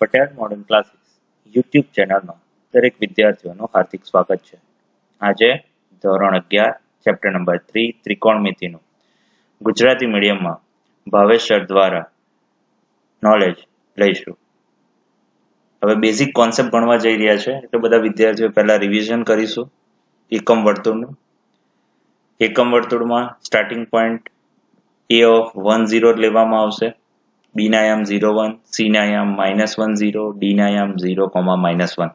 Patel modern classes YouTube ચેનલમાં દરેક વિદ્યાર્થીઓનું હાર્દિક સ્વાગત છે. આજે ધોરણ 11 ચેપ્ટર નંબર 3 ત્રિકોણમિતિનું ગુજરાતી મીડિયમમાં ભાવેશ સર દ્વારા નોલેજ લઈશું. હવે બેઝિક કોન્સેપ્ટ ભણવા જઈ રહ્યા છે એટલે બધા વિદ્યાર્થીઓ પહેલા રિવિઝન કરીશું. એકમ વર્તુળનું એકમ વર્તુળમાં સ્ટાર્ટિંગ પોઈન્ટ a of 1 0 લેવામાં આવશે. b ના યામ 0 1, c ના યામ -1 0, d ના યામ 0, -1.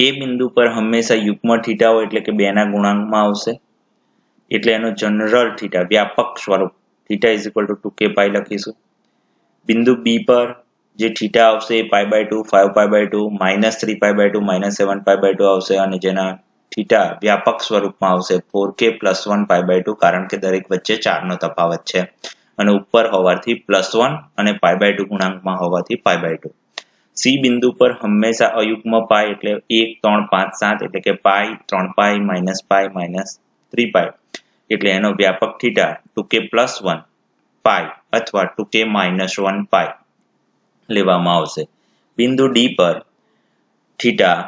એ બિંદુ પર હંમેશા યુગ્મ થીટાઓ એટલે કે 2 ના ગુણાંકમાં આવશે. એટલે એનો જનરલ થીટા વ્યાપક સ્વરૂપ theta is equal to 2k પાઈ લખીશું. બિંદુ b પર જે થીટા આવશે એ π/2, 5π/2, -3π/2, -7π/2 આવશે અને જેના થીટા વ્યાપક સ્વરૂપમાં આવશે 4k + 1 π/2 કારણ કે દરેક વચ્ચે 4 નો તફાવત છે અને ઉપર હોવાથી +1 અને π/2 ગુણાંકમાં હોવાથી π/2. C બિંદુ પર હંમેશા અયુગ્મ પાઈ એટલે 1 3 5 7 એટલે કે પાઈ 3π -π -3π એટલે એનો વ્યાપક થીટા 2k + 1 પાઈ અથવા 2k - 1 પાઈ લેવામાં આવશે. બિંદુ D પર થીટા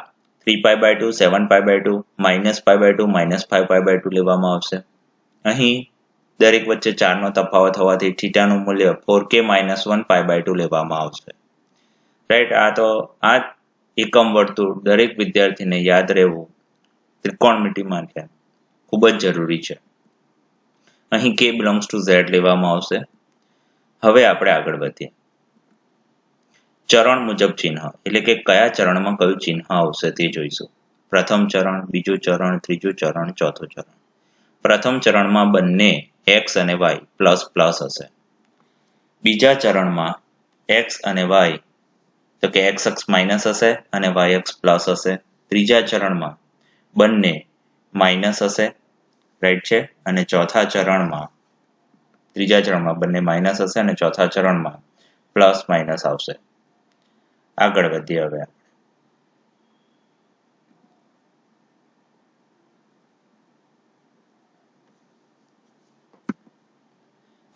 3π/2, 7π/2, -π/2, -5π/2 લેવામાં આવશે. અહીં દરેક વચ્ચે 4 નો તફાવત હોવાથી થીટાનું મૂલ્ય 4k - 1 π/2 લેવામાં આવશે. રાઈટ, આ એકમ વર્તુળ દરેક વિદ્યાર્થીને યાદ રહેવું ત્રિકોણમિતિ માટે ખૂબ જ જરૂરી છે. અહીં k બિલોંગ્સ ટુ z લેવામાં આવશે. હવે આપણે આગળ વધીએ. ચરણ મુજબ ચિહ્ન એટલે કે કયા ચરણમાં કયું ચિહ્ન આવશે તે જોઈશું. પ્રથમ ચરણ, બીજું ચરણ, ત્રીજું ચરણ, ચોથું ચરણ. પ્રથમ ચરણમાં બંને x અને y પ્લસ પ્લસ હશે. બીજા ચરણમાં x અને y તો કે x અક્ષ માઇનસ હશે અને y અક્ષ પ્લસ હશે. ત્રીજા ચરણમાં બંને માઇનસ હશે, રાઈટ છે, અને ત્રીજા ચરણમાં બંને માઇનસ હશે અને ચોથા ચરણમાં પ્લસ માઇનસ આવશે. આગળ વધીએ.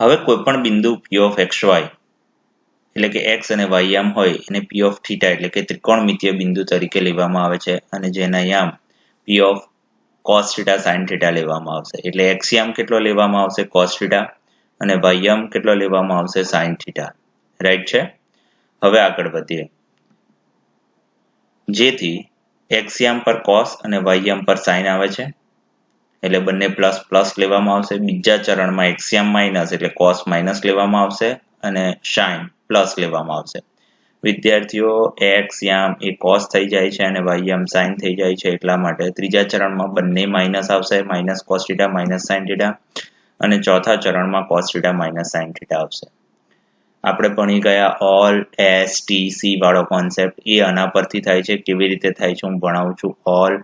હવે કોઈ પણ બિંદુ p of xy એટલે કે x અને y યામ હોય એને p of θ એટલે કે ત્રિકોણમિતીય બિંદુ તરીકે લેવામાં આવે છે અને જેના યામ p of cos θ sin θ લેવામાં આવશે. એટલે x યામ કેટલો લેવામાં આવશે cos θ અને y યામ કેટલો લેવામાં આવશે sin θ, રાઈટ છે. હવે આગળ વધીએ. જેથી x યામ પર cos અને y યામ પર sin આવે છે એટલે બંને પ્લસ પ્લસ લેવામાં આવશે. બીજા ચરણમાં x યામ માઇનસ એટલે cos માઇનસ લેવામાં આવશે અને sin પ્લસ લેવામાં આવશે. વિદ્યાર્થીઓ x યામ એ cos થઈ જાય છે અને y યામ sin થઈ જાય છે એટલા માટે ત્રીજા ચરણમાં બંને માઇનસ આવશે, -cos θ -sin θ અને ચોથા ચરણમાં cos θ -sin θ આવશે. આપણે ભણી ગયા ઓલ એસ ટી સી વાળો કોન્સેપ્ટ એ આના પરથી થાય છે. કેવી રીતે થાય છે હું ભણાવું છું. ઓલ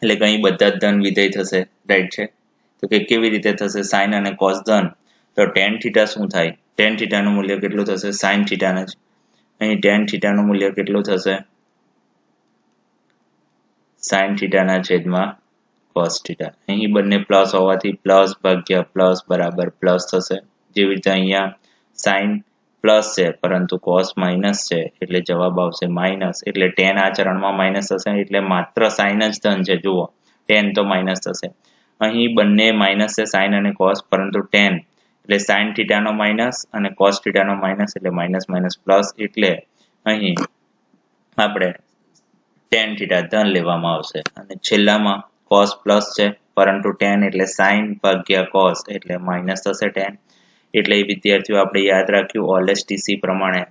એટલે કે અહીં બધા જ ધન વિધેય થશે, રાઈટ છે. તો કે કેવી રીતે થશે? sin અને cos ધન તો tan θ શું થાય? tan θ નું મૂલ્ય કેટલું થશે? sin θ ના જ. અહીં tan θ નું મૂલ્ય કેટલું થશે? sin θ ના છેદમાં cos θ. અહીં બંને પ્લસ હોવાથી પ્લસ ભાગ્યા પ્લસ બરાબર પ્લસ થશે. જેવી રીતે અહીંયા sin પ્લસ છે પરંતુ cos માઇનસ છે એટલે જવાબ આવશે માઇનસ. એટલે tan આ ચરણમાં માઇનસ થશે એટલે માત્ર sin જ ધન છે. જુઓ tan તો માઇનસ થશે. અહીં બંને માઇનસ છે sin અને cos પરંતુ tan એટલે sin θ નો માઇનસ અને cos θ નો માઇનસ એટલે માઇનસ માઇનસ પ્લસ એટલે અહીં આપણે tan θ ધન લેવામાં આવશે અને છેલ્લામાં cos પ્લસ છે પરંતુ tan એટલે sin ભાગ્યા cos એટલે માઇનસ થશે tan. એટલે એ વિદ્યાર્થીઓ આપણે યાદ રાખ્યું ઓલએસટીસી પ્રમાણે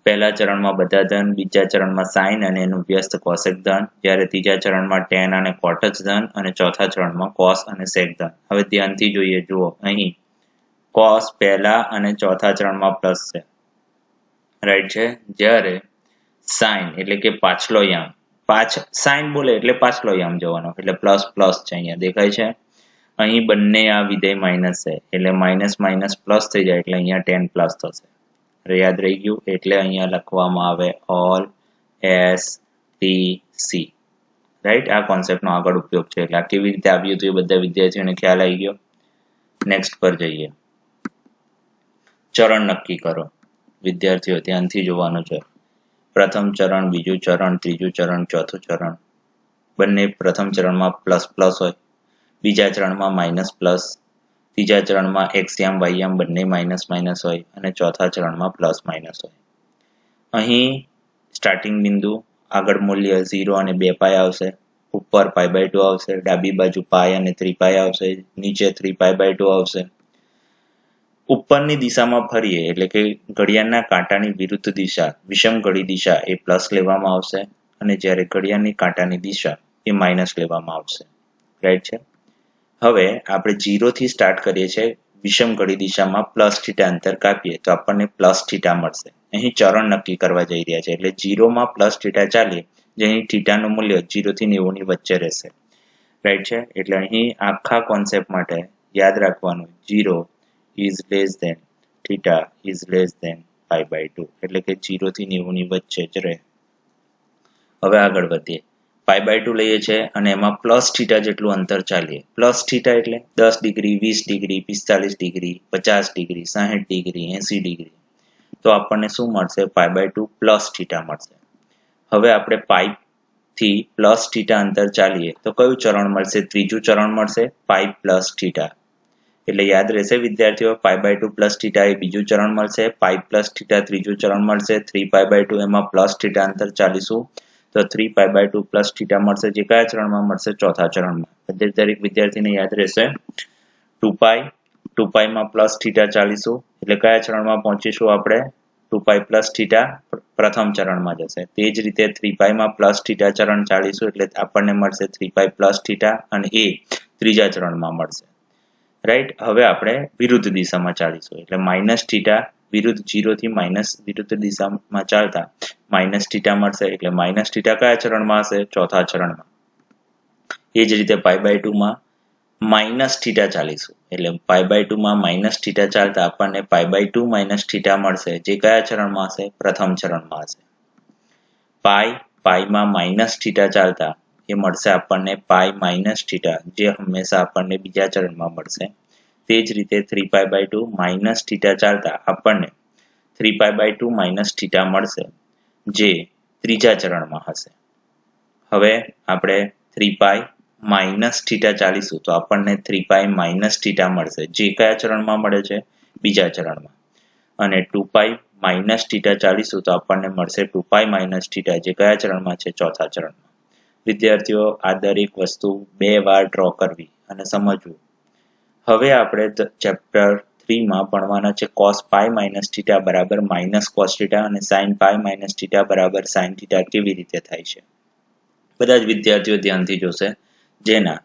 પહેલા ચરણમાં બધા ધન, બીજા ચરણમાં sin અને એનું વ્યસ્ત cosec ધન, જ્યારે ત્રીજા ચરણમાં tan અને cot ધન અને ચોથા ચરણમાં cos અને sec ધન. હવે ધ્યાનથી જોઈએ. જુઓ અહીં cos પહેલા અને ચોથા ચરણમાં પ્લસ છે, રાઈટ છે, જ્યારે sin એટલે કે પાછલો યામ sin બોલે એટલે પાછલો યામ જવાનો એટલે પ્લસ પ્લસ છે. અહીંયા દેખાય છે. અહીં બંને આ વિધેય માઇનસ છે એટલે માઇનસ માઇનસ પ્લસ થઈ જાય એટલે અહીંયા tan પ્લસ થશે. યાદ રહી ગયું? એટલે અહીંયા લખવામાં આવે all S T C, right. આ કોન્સેપ્ટનો આગળ ઉપયોગ છે. એટલે આ કેવી રીતે આવ્યું હતું એ બધા વિદ્યાર્થીઓને ખ્યાલ આવી ગયો. નેક્સ્ટ પર જઈએ. ચરણ નક્કી કરો. વિદ્યાર્થીઓ ધ્યાનથી જોવાનું છે. પ્રથમ ચરણ, બીજું ચરણ, ત્રીજું ચરણ, ચોથું ચરણ બંને પ્રથમ ચરણમાં પ્લસ પ્લસ હોય, બીજા ચરણમાં માઇનસ પ્લસ, ત્રીજા ચરણમાં એક્સયામ વાયયામ બંને માઇનસ માઇનસ હોય અને ચોથા ચરણમાં પ્લસ માઇનસ હોય. અહીં સ્ટાર્ટિંગ બિંદુ આગળ મૂલ્ય 0 અને 2 પાય આવશે, ઉપર π/2 આવશે, ડાબી બાજુ પાય અને 3 પાય આવશે, નીચે 3 π/2 આવશે. ઉપરની દિશામાં ફરીએ એટલે કે ઘડિયાળના કાંટાની વિરુદ્ધ દિશા વિષમ ઘડી દિશા એ પ્લસ લેવામાં આવશે અને જ્યારે ઘડિયાળની કાંટાની દિશા એ માઇનસ લેવામાં આવશે. રાઈટ છે. હવે આપણે 0 થી સ્ટાર્ટ કરીએ છીએ, વિષમ ઘડી દિશામાં પ્લસ થીટા અંતર કાપીએ તો આપણને પ્લસ થીટા મળશે. અહીં ચરણ નક્કી કરવા જઈ રહ્યા છે એટલે 0 માં પ્લસ થીટા ચાલીએ જે અહીં થીટાનું મૂલ્ય 0 થી 90 ની વચ્ચે રહેશે. રાઈટ છે. એટલે અહીં આખા કોન્સેપ્ટ માટે યાદ રાખવાનું 0 is less than theta is less than π/2 એટલે કે 0 થી 90 ની વચ્ચે જ રહે. હવે આગળ વધીએ. π/2 લઈએ છે અને એમાં પ્લસ થીટા જેટલું અંતર ચાલીએ. પ્લસ થીટા એટલે 10 degree, 20 degree, 45 degree, 50 degree, 60 degree, 80 degree. તો આપણને શું મળશે? π/2 પ્લસ થીટા મળશે. હવે આપણે પાઇપ થી પ્લસ થીટા અંતર ચાલીએ તો કયું ચરણ મળશે? ત્રીજું ચરણ મળશે, પાઇપ પ્લસ થીટા. એટલે યાદ રહેશે વિદ્યાર્થીઓ, π/2 પ્લસ થીટા એ બીજું ચરણ મળશે, પાઇપ પ્લસ થીટા ત્રીજું ચરણ મળશે, 3 π/2 એમાં પ્લસ થીટા અંતર ચાલીશું તો 3 π/2 પ્લસ થીટા મળશે, જે કયા ચરણમાં મળશે? ચોથા ચરણમાં. દરેક વિદ્યાર્થીને યાદ રહેશે 2π માં પ્લસ થીટા ચાલીશું એટલે કયા ચરણમાં પહોંચીશું આપણે? 2π પ્લસ થીટા પ્રથમ ચરણમાં જશે. તે જ રીતે 3π માં પ્લસ થીટા ચરણ ચાલીશું એટલે આપણને મળશે 3π પ્લસ થીટા અને એ ત્રીજા ચરણમાં મળશે. રાઈટ. હવે આપણે વિરુદ્ધ દિશામાં ચાલીશું એટલે માઇનસ થીટા વિરુદ્ધ 0 થી માઇનસ વિરુદ્ધ દિશામાં ચાલતા માઇનસ થીટા મળશે એટલે માઇનસ થીટા કયા ચરણમાં હશે? ચોથા ચરણમાં. એ જ રીતે π/2 માં માઇનસ થીટા ચાલીશું એટલે π/2 માં માઇનસ થીટા ચાલતા આપણને π/2 માઇનસ થીટા મળશે, જે કયા ચરણમાં હશે? પ્રથમ ચરણમાં હશે. પાઈ માં માઇનસ થીટા ચાલતા એ મળશે આપણને પાઈ માઇનસ થીટા, જે હંમેશા આપણને બીજા ચરણમાં મળશે. તે જ રીતે 3π/2 માઇનસ થીટા ચાલતા આપણને 3π/2 માઇનસ થીટા મળશે, જે ત્રીજા ચરણમાં હશે. હવે આપણે 3π માઇનસ થીટા ચાલીશું તો આપણને 3π માઇનસ થીટા મળશે, જે કયા ચરણમાં મળે છે? બીજા ચરણમાં. અને 2π માઇનસ થીટા ચાલીશું તો આપણને મળશે 2π માઇનસ થીટા, જે કયા ચરણમાં છે? ચોથા ચરણમાં. વિદ્યાર્થીઓ આ દરેક વસ્તુ 2 વાર ડ્રો કરવી અને સમજવું. હવે આપણે ચેપ્ટર 3 માં ભણવાના છે cos π માઇનસ થીટા બરાબર માઇનસ cos થીટા અને sin π માઇનસ થીટા બરાબર sin થીટા કેવી રીતે થાય છે. બધા જ વિદ્યાર્થીઓ ધ્યાનથી જોશે, જેના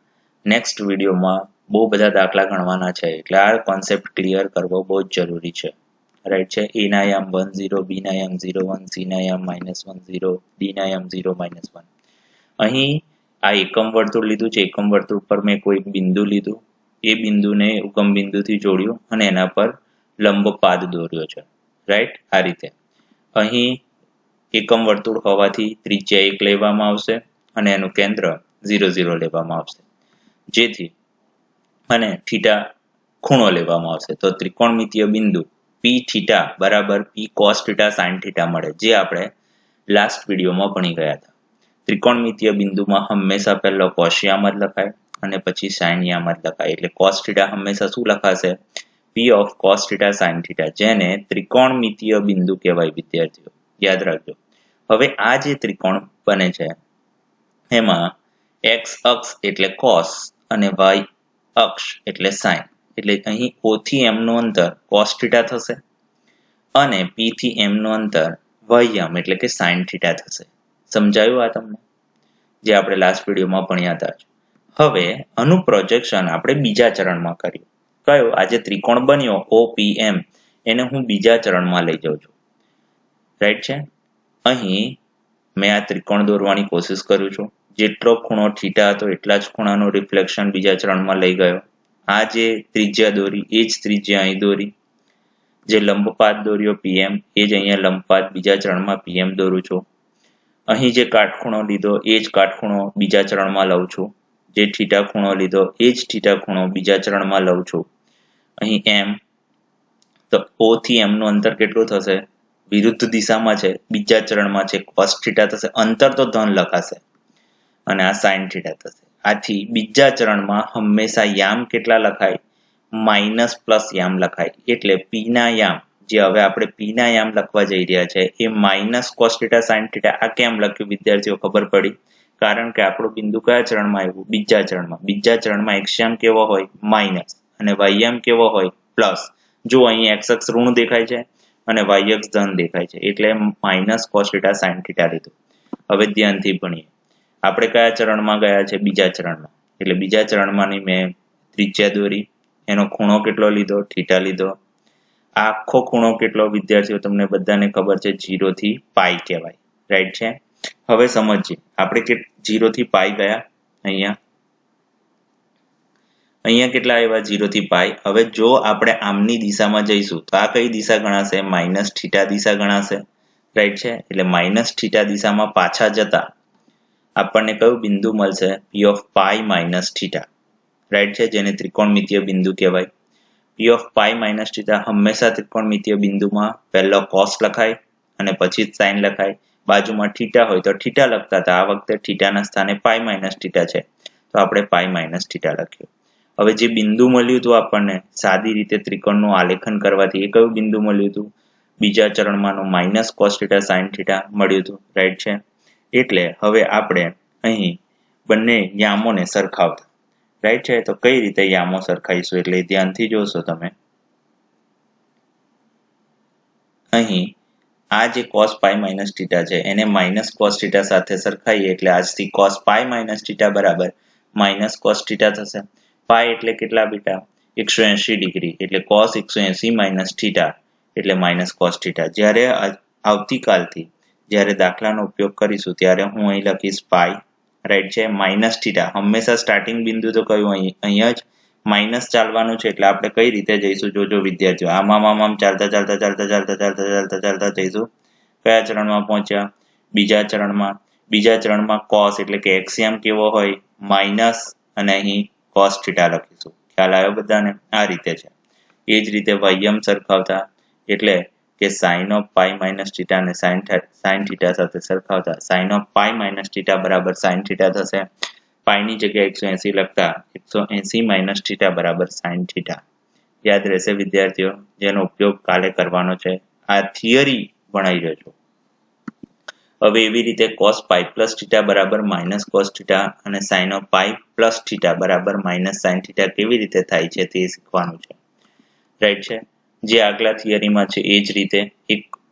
નેક્સ્ટ વિડીયોમાં બહુ બધા દાખલા ગણવાના છે એટલે આ કોન્સેપ્ટ ક્લિયર કરવો બહુ જ જરૂરી છે. રાઈટ છે. a ના યામ 1 0, b ના યામ 0 1, c ના યામ -1 0, d ના યામ 0 -1. અહીં આ એકમ વર્તુળ લીધું છે. એકમ વર્તુળ પર મેં કોઈ બિંદુ લીધું, એ બિંદુને ઉગમ બિંદુથી જોડ્યું અને એના પર લંબ પાદ દોર્યો છે. રાઈટ. આ રીતે અહીં એકમ વર્તુળ હોવાથી ત્રિજ્યા 1 લેવામાં આવશે અને એનું કેન્દ્ર 0 0 લેવામાં આવશે, જેથી અને થીટા ખૂણો લેવામાં આવશે. તો ત્રિકોણમિતીય બિંદુ p થીટા બરાબર p cos theta sin theta મળે, જે આપણે લાસ્ટ વિડીયોમાં ભણી ગયા હતા. ત્રિકોણમિતીય બિંદુમાં હંમેશા પહેલો cos યામ જ લખાય અને પછી sin યામ જ લખાય. એટલે cos થીટા હંમેશા શું લખાશે? p of cos theta sin theta, જેને ત્રિકોણમિતીય બિંદુ કહેવાય વિદ્યાર્થીઓ. યાદ રાખજો. હવે આ જે ત્રિકોણ બને છે એમાં x અક્ષ એટલે cos અને y અક્ષ એટલે sin. એટલે અહીં O થી M નું અંતર cos થીટા થશે અને P થી M નું અંતર y યામ એટલે કે sin થીટા થશે. સમજાયું આ તમને? જે આપણે લાસ્ટ વિડીયોમાં ભણ્યા હતા. હવે આનું પ્રોજેક્શન આપણે બીજા ચરણમાં કર્યું. કયો? આ જે ત્રિકોણ બન્યો OPM એને હું બીજા ચરણમાં લઈ જાઉં છું. રાઈટ છે. અહીં મેં આ ત્રિકોણ દોરવાની કોશિશ કરું છું. જેટલો ખૂણો થીટા હતો એટલા જ ખૂણાનું રિફ્લેક્શન બીજા ચરણમાં લઈ ગયો. આ જે ત્રિજ્યા દોરી એ જ ત્રિજ્યા અહીં દોરી. જે લંબપાત દોર્યો PM એ જ અહીંયા લંબપાત બીજા ચરણમાં PM દોરું છું. અહીં જે કાટખૂણો લીધો એ જ કાટખૂણો બીજા ચરણમાં લઉં છું. જે થીટા ખૂણો લીધો એ જ થીટા ખૂણો બીજા ચરણમાં લઉં છું. અહીં M, તો O થી M નું અંતર કેટલું થશે? વિરુદ્ધ દિશામાં છે, બીજા ચરણમાં છે cos θ થશે, અંતર તો ધન લખાશે અને આ sin θ થશે. આથી બીજા ચરણમાં હંમેશા યામ કેટલા લખાય? માઇનસ પ્લસ યામ લખાય. એટલે p ના યામ, જે હવે આપણે p ના યામ લખવા જઈ રહ્યા છે, એ માઇનસ cos θ sin θ. આ કેમ લખ્યું વિદ્યાર્થીઓ? ખબર પડી? કારણ કે આપણું બિંદુ કયા ચરણમાં આવ્યું? બીજા ચરણમાં. બીજા ચરણમાં x યામ કેવો હોય? માઇનસ, અને y યામ કેવો હોય? પ્લસ. જો અહીં x અક્ષ ઋણ દેખાય છે અને y અક્ષ ધન દેખાય છે, એટલે માઇનસ cos θ sin θ લીધું. હવે ધ્યાનથી ભણીએ. આપણે કયા ચરણમાં ગયા છે? બીજા ચરણમાં. એટલે બીજા ચરણમાંની મેં ત્રિજ્યા દોરી, એનો ખૂણો કેટલો લીધો? θ લીધો. આખો ખૂણો કેટલો વિદ્યાર્થીઓ? તમને બધાને ખબર છે 0 થી પાઈ કહેવાય. રાઈટ છે? હવે સમજીએ આપણે 0 થી પાઈ ગયા. અહીંયા કેટલા આવ્યા? 0 થી પાઈ. હવે જો આપણે આમની દિશામાં જઈશું તો આ કઈ દિશા ગણાશે? માઇનસ θ દિશા ગણાશે. રાઈટ છે? એટલે માઇનસ θ દિશામાં પાછા જતા આપણને કયું બિંદુ મળશે? p of pi minus θ. Right છે? જેને ત્રિકોણમિતીય બિંદુ કહેવાય. p ઓફ પાઈ માઇનસ θ હંમેશા ત્રિકોણમિતીય બિંદુમાં પહેલો cos લખાય અને પછી જ sin લખાય. બાજુમાં θ હોય તો θ લખતા હતા. આ વખતે θ ના સ્થાને પાઈ માઇનસ θ છે, તો આપણે પાઈ માઇનસ θ લખ્યું. હવે જે બિંદુ મળ્યું હતું આપણને સાદી રીતે ત્રિકોણનું આલેખન કરવાથી, એ કયું બિંદુ મળ્યું હતું? બીજા ચરણમાંનું માઇનસ cos θ sin θ મળ્યું હતું. રાઈટ છે? એટલે હવે આપણે અહીં બંને યામોને સરખાવતા. રાઈટ છે? તો કઈ રીતે યામો સરખાઈશું? એટલે ધ્યાનથી જોશો તમે. અહીં આ જે cos પાઈ માઇનસ θ છે એને માઇનસ cos θ સાથે સરખાઈએ, એટલે આજથી cos પાઈ માઇનસ θ બરાબર માઇનસ cos θ થશે. પાઈ એટલે કેટલા બેટા? 180 ડિગ્રી. એટલે cos 180 માઇનસ θ એટલે માઇનસ cos θ. જ્યારે આવતીકાલથી જ્યારે દાખલાનો ઉપયોગ કરીશું ત્યારે હું અહીં લખીશ પાઈ. રાઈટ છે? માઇનસ θ હંમેશા સ્ટાર્ટિંગ બિંદુ તો કયું? અહીંયા જ માઇનસ ચાલવાનું છે. એટલે આપણે કઈ રીતે જઈશું? જોજો વિદ્યાર્થીઓ, આમ ચાલતા ચાલતા ચાલતા ચાલતા ચાલતા ચાલતા ચાલતા જઈશું. કયા ચરણમાં પહોંચ્યા? બીજા ચરણમાં. બીજા ચરણમાં cos એટલે કે x યામ કેવો હોય? માઇનસ, અને અહીં cos θ લખીશું. ખ્યાલ આવ્યો બધાને? આ રીતે છે. એ જ રીતે y યામ સરખાવતા, એટલે કે sin ઓફ પાઈ માઇનસ θ અને sin θ સાથે સરખાવતા sin ઓફ પાઈ માઇનસ θ બરાબર sin θ થશે. પાઈ ની જગ્યાએ 180 લખતા 180 માઇનસ θ બરાબર sin θ. યાદ રહેશે વિદ્યાર્થીઓ? જેનો ઉપયોગ કાલે કરવાનો છે. આ થિયરી ભણાઈ રહ્યો. હવે એવી રીતે cos પાઈ પ્લસ θ બરાબર માઇનસ cos θ અને sin ઓફ પાઈ પ્લસ θ બરાબર માઇનસ sin θ કેવી રીતે થાય છે તે શીખવાનું છે. રાઈટ છે? જે આગલા થિયરીમાં છે એ જ રીતે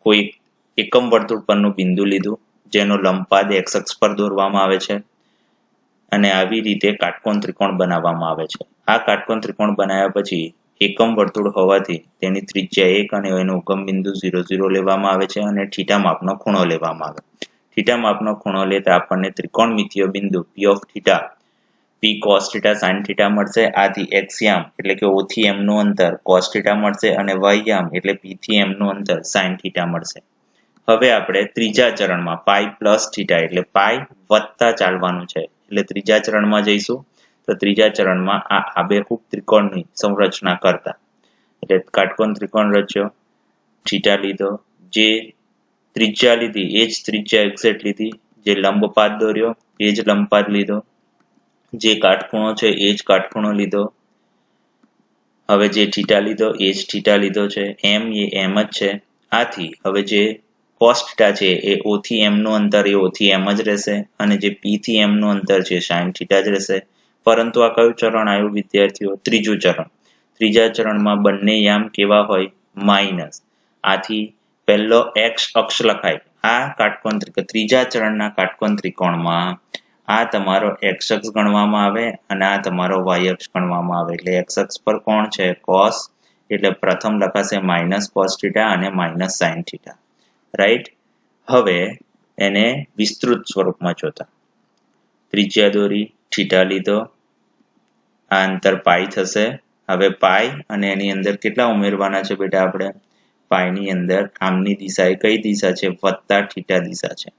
કોઈ એકમ વર્તુળ પરનું બિંદુ લીધું, જેનો લંબપાદ x અક્ષ પર દોરવામાં આવે છે અને આવી રીતે કાટકોણ ત્રિકોણ બનાવવામાં આવે છે. આ કાટકોણ ત્રિકોણ બનાવ્યા પછી એકમ વર્તુળ હોવાથી તેની ત્રિજ્યા 1 અને એનું ઉગમ બિંદુ 0 0 લેવામાં આવે છે અને θ માપનો ખૂણો લેવામાં આવે. θ માપનો ખૂણો લેતા આપણને ત્રિકોણમિતીય બિંદુ p of θ p cos θ sin θ મળશે. આથી x યામ એટલે કે o થી m નું અંતર cos θ મળશે અને y યામ એટલે p થી m નું અંતર sin θ મળશે. હવે આપણે ત્રીજા ચરણમાં પાઈ પ્લસ θ એટલે પાઈ વત્તા ચાલવાનું છે. એટલે ત્રીજા ચરણમાં જઈશું તો ત્રીજા ચરણમાં આ આબેહૂબ ત્રિકોણની સંરચના કરતા, એટલે કાટકોણ ત્રિકોણ રચ્યો, θ લીધો, જે ત્રિજ્યા લીધી એ જ ત્રિજ્યા એક્ઝેક્ટ લીધી, જે લંબપાદ દોર્યો એ જ લંબપાદ લીધો, જે કાટખૂણો છે એ જ કાટખૂણો લીધો. હવે જે θ લીધો એ જ θ લીધો છે. m એ m જ છે. આથી હવે જે cos θ છે એ o થી m નું અંતર એ o થી m જ રહેશે અને જે p થી m નું અંતર છે sin θ જ રહેશે. પરંતુ આ કયું ચરણ આવ્યું વિદ્યાર્થીઓ? ત્રીજું ચરણ. ત્રીજા ચરણમાં બંને યામ કેવા હોય? માઇનસ. આથી પહેલો x અક્ષ લખાય. આ કાટકોણ ત્રીજા ચરણના કાટકોણ ત્રિકોણમાં આ તમારો x અક્ષ ગણવામાં આવે અને આ તમારો y અક્ષ ગણવામાં આવે. એટલે x અક્ષ પર કોણ છે? cos. એટલે પ્રથમ લખાશે માઇનસ cos θ અને માઇનસ sin θ. રાઈટ? હવે એને વિસ્તૃત સ્વરૂપમાં જોતા ત્રિજ્યા દોરી, θ લીધો, આ અંતર પાઈ થશે. હવે પાઈ અને એની અંદર કેટલા ઉમેરવાના છે બેટા? આપણે પાઈ ની અંદર આમની દિશા એ કઈ દિશા છે? વત્તા θ દિશા છે.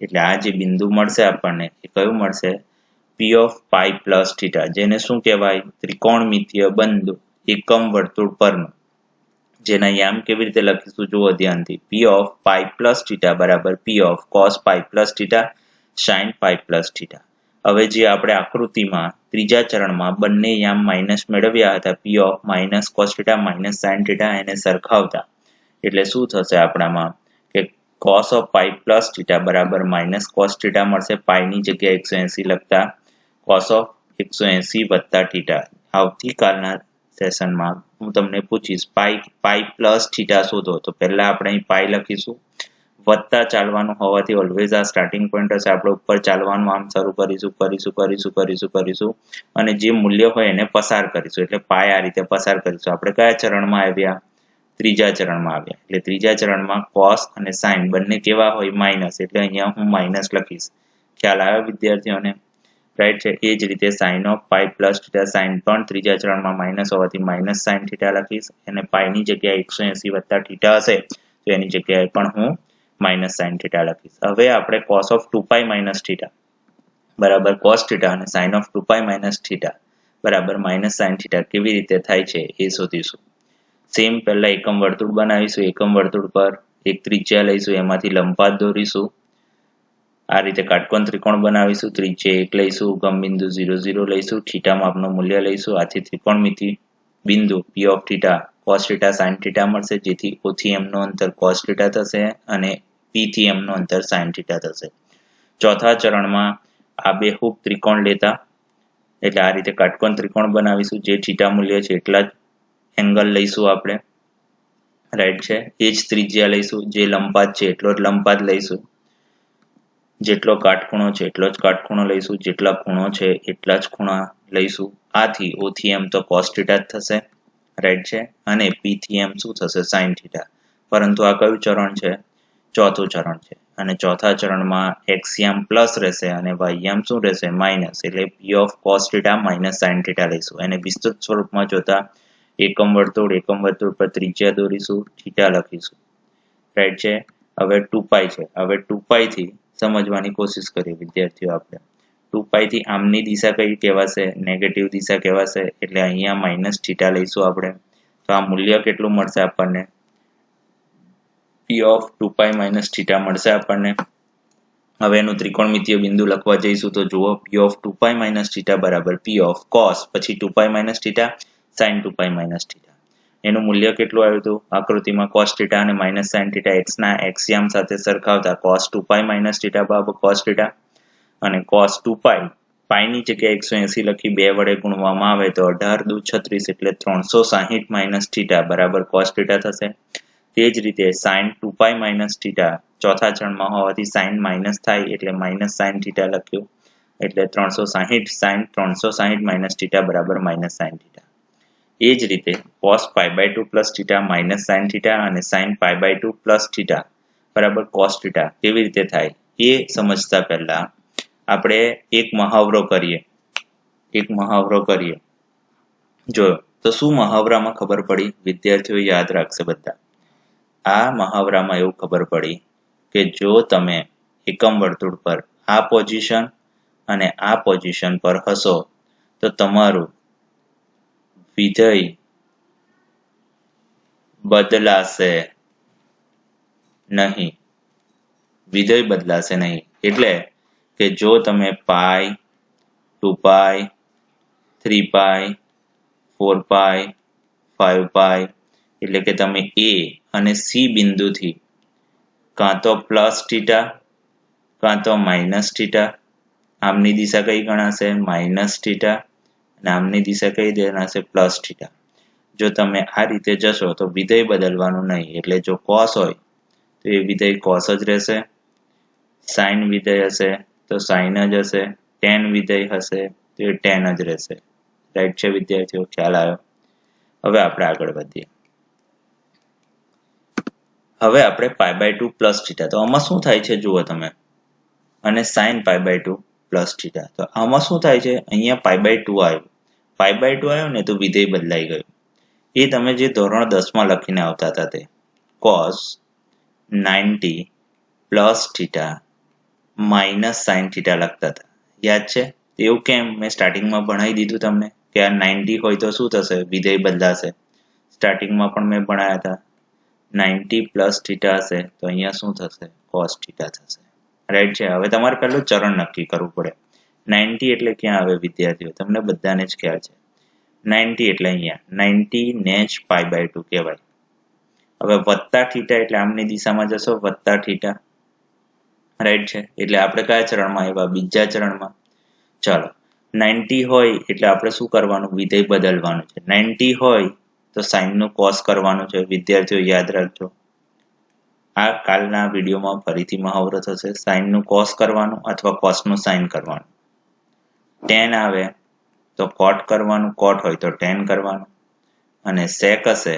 એટલે આ જે બિંદુ મળશે આપણને એ કયું મળશે? p ઓફ પાઈ પ્લસ θ, જેને શું કહેવાય? ત્રિકોણમિતીય બિંદુ એકમ વર્તુળ પરનું. જેના યામ કેવી રીતે લખીશું જુઓ ધ્યાનથી. p of pi plus theta બરાબર p of cos pi plus theta sin pi plus theta. હવે જે આપણે આકૃતિમાં ત્રીજા ચરણમાં બંને યામ માઇનસ મેળવ્યા હતા p of minus cos theta minus sin theta એને સરખાવતા એટલે શું થશે આપણામાં કે cos of pi plus theta બરાબર minus cos theta મળશે. pi ની જગ્યાએ 180 લખતા cos of 180 વત્તા theta. આવતીકાલના સેશનમાં હું તમને પૂછીશ pi plus theta શોધો તો પહેલા આપણે અહીં pi લખીશું, વત્તા ચાલવાનું હોવાથી ઓલવેઝ આ સ્ટાર્ટિંગ પોઈન્ટ હશે. આપણે ઉપર ચાલવાનું આમ શરૂ કરીશું અને જે મૂલ્ય હોય એને પસાર કરીશું એટલે pi આ રીતે પસાર કરીશું. આપણે કયા ચરણમાં આવ્યા? ત્રીજા ચરણમાં આવ્યા. એટલે ત્રીજા ચરણમાં cos અને sin બંને કેવા હોય? માઇનસ. એટલે અહીંયા હું માઇનસ લખીશ. ખ્યાલ આવ્યો વિદ્યાર્થીઓને? રાઈટ છે. એ જ રીતે sin of pi plus theta sin પણ ત્રીજા ચરણમાં માઇનસ હોવાથી માઇનસ sin theta લખીશ અને pi ની જગ્યાએ 180 વત્તા theta હશે તો એની જગ્યાએ પણ હું માઇનસ sin theta લખીશ. હવે આપણે cos of 2pi minus theta બરાબર cos theta અને sin of 2pi minus theta બરાબર minus sin theta કેવી રીતે થાય છે એ શોધીશું. સેમ પહેલા એકમ વર્તુળ બનાવીશું. એકમ વર્તુળ પર એક ત્રિજ્યા લઈશું, એમાંથી લંબપાત દોરીશું. આ રીતે કાટકોણ ત્રિકોણ બનાવીશું. ત્રિજ્યા 1 લઈશું, ઉગમ બિંદુ 0 0 લઈશું, થીટા માપનું મૂલ્ય લઈશું. આથી ત્રિકોણમિતિ બિંદુ p of theta cos theta sin theta મળશે, જેથી o થી m નું અંતર cos theta થશે અને p થી m નું અંતર sin theta થશે. ચોથા ચરણમાં આ બેહૂબ ત્રિકોણ લેતા એટલે આ રીતે કાટકોણ ત્રિકોણ બનાવીશું. જે થીટા મૂલ્ય છે એટલા જ એંગલ લઈશું આપણે. રાઈટ છે. એ જ ત્રિજ્યા લઈશું. જે લંબપાત છે એટલો જ લંબપાત લઈશું. જેટલો કાટખૂણો છે એટલો જ કાટખૂણો લઈશું. જેટલા ખૂણો છે એટલા જ ખૂણા લઈશું. આથી o થી m તો cos theta જ થશે. રાઈટ છે. અને p થી m શું થશે? sin theta. પરંતુ આ કયું ચરણ છે? ચોથું ચરણ છે. અને ચોથા ચરણમાં x યામ પ્લસ રહેશે અને y યામ શું રહેશે? માઇનસ. એટલે p of cos theta minus sin theta લઈશું. એને વિસ્તૃત સ્વરૂપમાં જોતા એકમ વર્તુળ પર ત્રિજ્યા દોરીશું, થીટા લખીશું. રાઈટ છે. હવે 2pi છે. હવે 2pi થી સમજવાની કોશિશ કરીએ વિદ્યાર્થીઓ. આપણે 2pi થી આમની દિશા કઈ કહેવાશે? નેગેટિવ દિશા કહેવાશે. એટલે અહીંયા માઇનસ થીટા લઈશું આપણે. તો આ મૂલ્ય કેટલું મળશે આપણને? p of 2pi minus theta મળશે આપણને. હવે એનું ત્રિકોણમિતિય બિંદુ લખવા જઈશું તો જુઓ p of 2pi minus theta બરાબર p of cos પછી 2pi minus theta sin 2pi minus theta. એનું મૂલ્ય કેટલું આવ્યું હતું? આકૃતિમાં cos theta અને minus sin theta x ના x યામ સાથે સરખાવતા cos 2pi minus theta બરાબર cos theta અને cos 2pi pi ની જગ્યાએ 180 લખી 2 વડે ગુણવામાં આવે તો 18 દુ 36 એટલે 360 minus theta બરાબર cos theta થશે. તે જ રીતે sin 2pi minus theta ચોથા ચરણમાં હોવાથી sin માઇનસ થાય એટલે minus sin theta લખ્યું. એટલે 360 sin 360 minus theta બરાબર minus sin theta. એ જ રીતે cos pi by 2 plus theta minus sin theta અને sin pi by 2 plus theta બરાબર cos theta કેવી રીતે થાય એ સમજતા પહેલા આપણે એક મહાવરો કરીએ. જો તો શું મહાવરામાં ખબર પડી? વિદ્યાર્થીઓ યાદ રાખશે બધા. આ મહાવરામાં એવું ખબર પડી કે જો તમે એકમ વર્તુળ પર આ પોઝિશન અને આ પોઝિશન પર હશો તો તમારું વિધેય બદલાશે નહીં. એટલે કે જો તમે pi, 2pi, 3pi, 4pi, 5pi એટલે કે તમે A અને C બિંદુથી કાં તો પ્લસ થીટા કાં તો માઇનસ થીટા, આમની દિશા કઈ ગણાશે? માઇનસ થીટા અને આમની દિશા કઈ ગણાશે? Plus theta. જો તમે આ રીતે જશો તો વિધેય બદલવાનું નહીં. એટલે જો cos હોય તો એ વિધેય cos જ રહેશે, sin વિધેય હશે તો sin જ હશે, tan વિધેય હશે તો એ tan જ રહેશે. રાઈટ છે વિદ્યાર્થીઓ? ખ્યાલ આવ્યો? હવે આપણે આગળ વધીએ. હવે આપણે pi by 2 plus theta તો આમાં શું થાય છે જુઓ તમે, અને sin pi by 2 plus theta તો આમાં શું થાય છે? અહીંયા pi by 2 આવ્યું. pi by 2 આવ્યું ને તો વિધેય બદલાઈ ગયું. એ તમે જે ધોરણ 10 માં લખીને આવતા હતા તે cos 90 plus theta minus sin theta લખતા હતા. યાદ છે? એવું કેમ? મેં સ્ટાર્ટિંગમાં ભણાવી દીધું તમને કે આ 90 હોય તો શું થશે? વિધેય બદલાશે. સ્ટાર્ટિંગમાં પણ મેં ભણાયા હતા 90 પ્લસ થીટા હશે તો અહીંયા શું થશે cos થીટા થશે રાઈટ છે હવે તમારે પહેલું ચરણ નક્કી કરવું પડે 90 એટલે ક્યાં આવે વિદ્યાર્થીઓ તમને બધાને જ ખ્યાલ છે 90 એટલે અહીંયા 90 ને જ π/2 કહેવાય હવે વત્તા થીટા એટલે આમની દિશામાં જશો વત્તા થીટા રાઈટ છે એટલે આપણે કયા ચરણમાં આવ્યા બીજા ચરણમાં ચાલો 90 હોય એટલે આપણે શું કરવાનું વિધેય બદલવાનું છે 90 હોય તો sin નું cos કરવાનું છે વિદ્યાર્થીઓ યાદ રાખજો આ કાલના વિડીયોમાં ફરીથી મહાવરો થશે sin નું cos કરવાનું અથવા cos નું sin કરવાનું tan આવે તો cot કરવાનું cot હોય તો tan કરવાનું અને sec હશે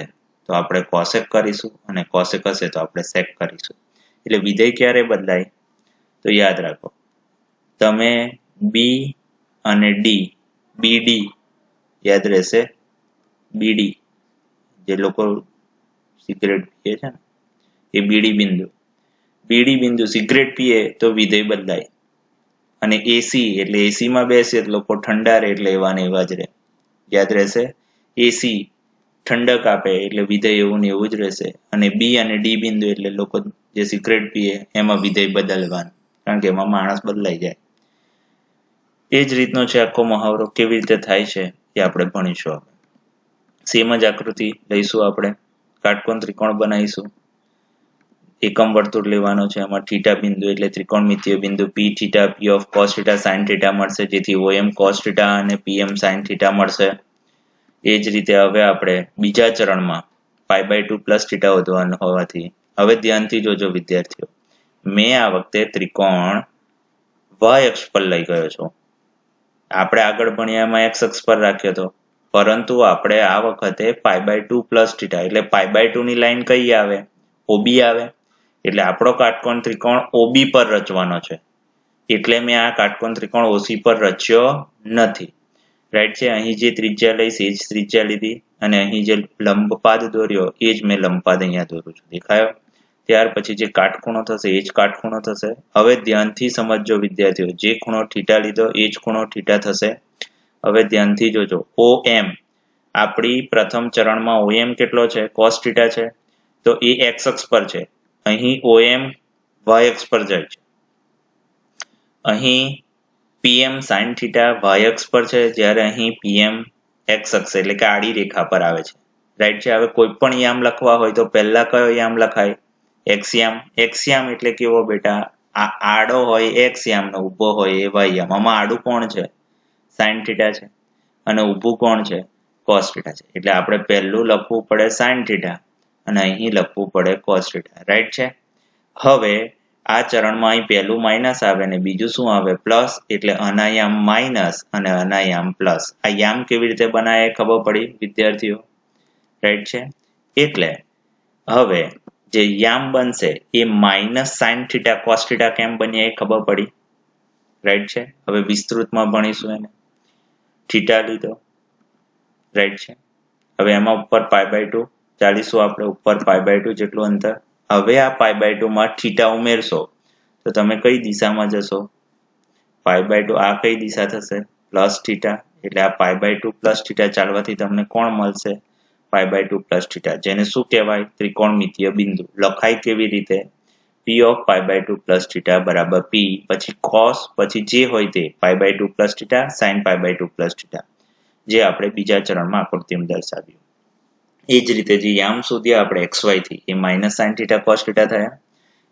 તો આપણે cosec કરીશું અને cosec હશે તો આપણે sec કરીશું એટલે વિધેય ક્યારે બદલાય તો યાદ રાખો તમે b અને d bd યાદ રહેશે bd જે લોકો સિગરેટ પીએ છે ને એ બીડી બિંદુ સિગરેટ પીએ તો વિધેય બદલાય અને એસી એટલે એસી માં બેસે લોકો ઠંડા રહે એટલે એવા ને એવા જ રહે યાદ રહેશે એસી ઠંડક આપે એટલે વિધેય એવું ને એવું જ રહેશે અને બી અને ડી બિંદુ એટલે લોકો જે સિગરેટ પીએ એમાં વિધેય બદલવાનું કારણ કે એમાં માણસ બદલાઈ જાય એ જ રીતનો છે આખો મહાવરો કેવી રીતે થાય છે એ આપણે ભણીશું સેમ જ આકૃતિ લઈશું આપણે કાટકોણ ત્રિકોણ બનાવીશું એકમ વર્તુળ લેવાનો છે એમાં થીટા બિંદુ એટલે ત્રિકોણમિતિય બિંદુ p theta p of cos theta sin theta મળશે જેથી om cos થીટા અને pm sin થીટા મળશે એ જ રીતે હવે આપણે બીજા ચરણમાં π/2 પ્લસ થીટા વધવાનું હોવાથી હવે ધ્યાનથી જોજો વિદ્યાર્થીઓ મેં આ વખતે ત્રિકોણ y અક્ષ પર લઈ ગયો છું આપણે આગળ ભણ્યામાં x અક્ષ પર રાખ્યો હતો પરંતુ આપણે આ વખતે π/2 પ્લસ થીટા એટલે π/2 ની લાઈન કઈ આવે OB આવે એટલે આપણો કાટકોણ ત્રિકોણ OB પર રચવાનો છે એટલે મેં આ કાટકોણ ત્રિકોણ OC પર રચ્યો નથી રાઈટ છે અહીં જે ત્રિજ્યા લઈશ એ જ ત્રિજ્યા લીધી અને અહીં જે લંબપાદ દોર્યો એ જ મેં લંબપાદ અહીંયા દોરું છું દેખાયો ત્યાર પછી જે કાટખૂણો થશે એ જ કાટખૂણો થશે હવે ધ્યાનથી સમજજો વિદ્યાર્થીઓ જે ખૂણો થીટા લીધો એ જ ખૂણો થીટા થશે હવે ધ્યાનથી જોજો OM આપણી પ્રથમ ચરણમાં OM કેટલો છે cos થીટા છે તો એ x અક્ષ પર છે અહીં OM y અક્ષ પર જાય છે અહીં PM sin થીટા y અક્ષ પર છે જ્યારે અહીં PM x અક્ષ એટલે કે આડી રેખા પર આવે છે રાઈટ છે હવે કોઈ પણ યામ લખવા હોય તો પહેલા કયો યામ લખાય x યામ એટલે કેવો બેટા આ આડો હોય x યામ ને ઊભો હોય એ y યામ આમાં આડું કોણ છે sin થીટા છે અને ઊભું કોણ છે cos થીટા છે એટલે આપણે પહેલું લખવું પડે sin થીટા અને અહીં લખવું પડે cos થીટા રાઈટ છે હવે આ ચરણમાં અહીં પહેલું માઇનસ આવે ને બીજું શું આવે પ્લસ એટલે અનાયામ માઇનસ અને અનાયામ પ્લસ આ યામ કેવી રીતે બનાય ખબર પડી વિદ્યાર્થીઓ રાઈટ છે એટલે હવે જે યામ બનશે એ માઇનસ sin થીટા cos થીટા કેમ બન્યા એ ખબર પડી રાઈટ છે હવે વિસ્તૃતમાં ભણીશું એને થીટા લીધો રાઈટ છે હવે એમાં ઉપર π/2 ચાલીશું આપણે ઉપર π/2 જેટલું અંતર હવે આ π/2 માં થીટા ઉમેરશો તો તમે કઈ દિશામાં જશો π/2 આ કઈ દિશા થશે પ્લસ થીટા એટલે આ π/2 પ્લસ થીટા ચાલવાથી તમને કોણ મળશે π/2 પ્લસ થીટા જેને શું કહેવાય ત્રિકોણમિતિય બિંદુ લખાય કેવી રીતે p of π/2 પ્લસ થીટા બરાબર p પછી cos પછી જે હોય તે π/2 plus theta sin π/2 plus theta જે આપણે બીજા ચરણમાં આકૃતિમાં દર્શાવ્યું એ જ રીતે જે યામ શોધ્યા આપણે xy થી એ minus sin theta cos theta થયા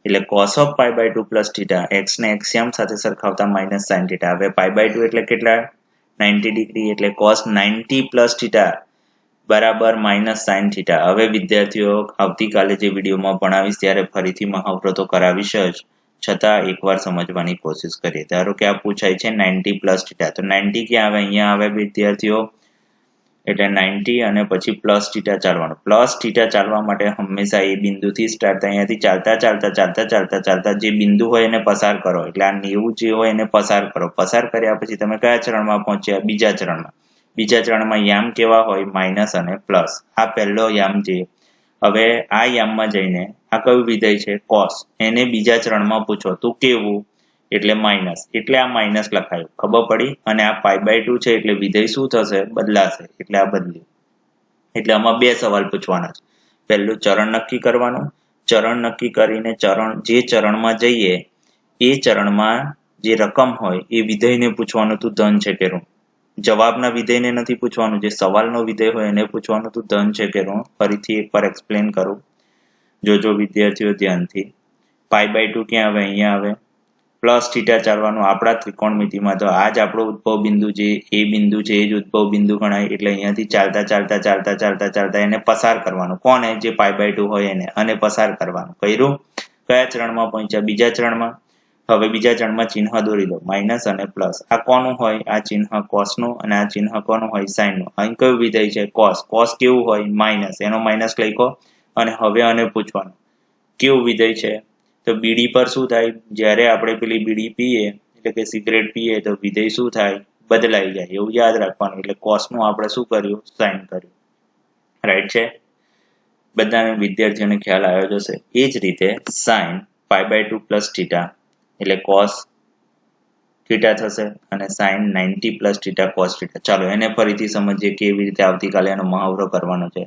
એટલે cos of π/2 plus theta x ને x યામ સાથે સરખાવતા માઇનસ sin થીટા હવે π/2 એટલે કેટલા 90 ડિગ્રી એટલે cos 90 પ્લસ થીટા બરાબર માઇનસ sin થીટા હવે વિદ્યાર્થીઓ આવતીકાલે જે વિડીયોમાં ભણાવીશ ત્યારે ફરીથી મહાવરો તો કરાવીશ જ છતાં એકવાર સમજવાની કોશિશ કરીએ ધારો કે આ પૂછાય છે 90 પ્લસ થીટા તો 90 ક્યાં આવે અહીંયા આવે વિદ્યાર્થીઓ એટલે 90 અને પછી પ્લસ થીટા ચાલવાનું પ્લસ થીટા ચાલવા માટે હંમેશા એ બિંદુથી સ્ટાર્ટ થાય અહીંયાથી ચાલતા જે બિંદુ હોય એને પસાર કરો એટલે આ 90 જે હોય એને પસાર કરો પસાર કર્યા પછી તમે કયા ચરણમાં પહોંચ્યા બીજા ચરણમાં યામ કેવા હોય માઇનસ અને પ્લસ આ પહેલો યામ જે હવે આ યામમાં જઈને આ કયું વિધેય છે cos એને બીજા ચરણમાં પૂછો તું કેવું એટલે માઇનસ એટલે આ માઇનસ લખાયું ખબર પડી અને આ π/2 છે એટલે વિધેય શું થશે બદલાશે એટલે આ બદલ્યું એટલે આમાં બે સવાલ પૂછવાના છે. પહેલું ચરણ નક્કી કરવાનું, ચરણ નક્કી કરીને જે ચરણમાં જઈએ એ ચરણમાં જે રકમ હોય એ વિધેયને પૂછવાનું તું ધન છે કે ઋણ. જવાબના વિધેયને નથી પૂછવાનું, જે સવાલનો વિધેય હોય એને પૂછવાનું તું ધન છે કે ઋણ. ફરીથી એકવાર એક્સપ્લેન કરું, જોજો વિદ્યાર્થીઓ ધ્યાનથી. π/2 ક્યાં આવે? અહીંયા આવે. પ્લસ થીટા ચાલવાનું. આપણા ત્રિકોણમિતિમાં તો આ જ આપણો ઉદ્ભવ બિંદુ જે એ બિંદુ છે એ જ ઉદ્ભવ બિંદુ ગણાય. એટલે અહીંયાથી ચાલતા એને પસાર કરવાનું. કોને? જે π/2 હોય એને, અને પસાર કરવાનું. કર્યું? કયા ચરણમાં પહોંચ્યા? બીજા ચરણમાં. હવે બીજા ચરણમાં ચિહ્ન દોરી દો, માઇનસ અને પ્લસ. આ કોનું હોય? આ ચિહ્ન કોસનું, અને આ ચિહ્ન કોનું હોય? સાઇનનું. અહીં કયું વિધેય છે? કોસ. કોસ કેવું હોય? માઇનસ. એનો માઇનસ લખો. અને હવે આને પૂછવાનું કેવું વિધેય છે? તો બીડી પર શું થાય? જ્યારે આપણે પેલી બીડી પીએ, એટલે કે સિગરેટ પીએ, તો વિધેય શું થાય? બદલાઈ જાય. એવું યાદ રાખવાનું. એટલે કોસનું આપણે શું કર્યું? સાઇન કર્યું. રાઈટ છે? બધાને વિદ્યાર્થીઓને ખ્યાલ આવ્યો જશે. એ જ રીતે સાઇન π/2 પ્લસ થીટા એટલે કોસ થીટા થશે, અને sine 90 plus theta cos theta. ચાલો એને ફરીથી સમજીએ કેવી રીતે આવતીકાલે એનો મહાવરો કરવાનો છે.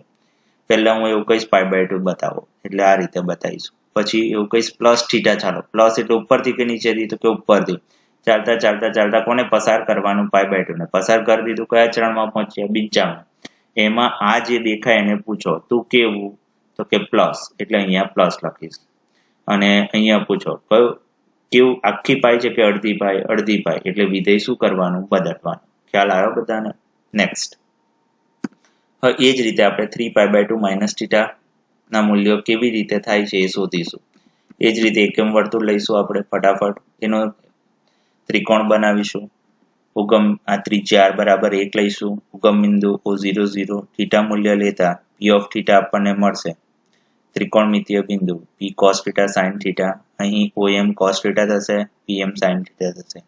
પહેલા હું એવું કહીશ π/2 બતાવો, એટલે આ રીતે બતાવીશું. પછી એવું કહીશ પ્લસ થીટા. ચાલો, પ્લસ એટલે ઉપરથી કે નીચેથી? તો કે ઉપરથી. ચાલતા કોને પસાર કરવાનું? π/2 ને પસાર કરી દીધું. કયા ચરણમાં પહોંચ્યા? બીજામાં. એમાં આ જે દેખાય એને પૂછો તું કેવું? તો કે પ્લસ, એટલે અહીંયા પ્લસ લખીશ. અને અહીંયા પૂછો કયું કેવું? આખી પાઈ છે કે અડધી પાઈ? અડધી પાઈ. એટલે વિધેય શું કરવાનું? બદલવાનું. ખ્યાલ આવ્યો બધાને? નેક્સ્ટ. હવે એ જ રીતે આપણે 3π/2 માઇનસ થીટા ના મૂલ્યો કેવી રીતે થાય છે એ શોધીશું. એ જ રીતે એકમ વર્તુળ લઈશું આપણે ફટાફટ. એનો ત્રિકોણ બનાવીશું. ઉગમ આ ત્રિજ્યા r=1 લઈશું. ઉગમ બિંદુ O00 થીટા મૂલ્ય લેતા p ઓફ થીટા આપણને મળશે. ત્રિકોણમિતીય બિંદુ p cos theta sin theta. અહીં OM cos થીટા થશે, PM sin થીટા થશે.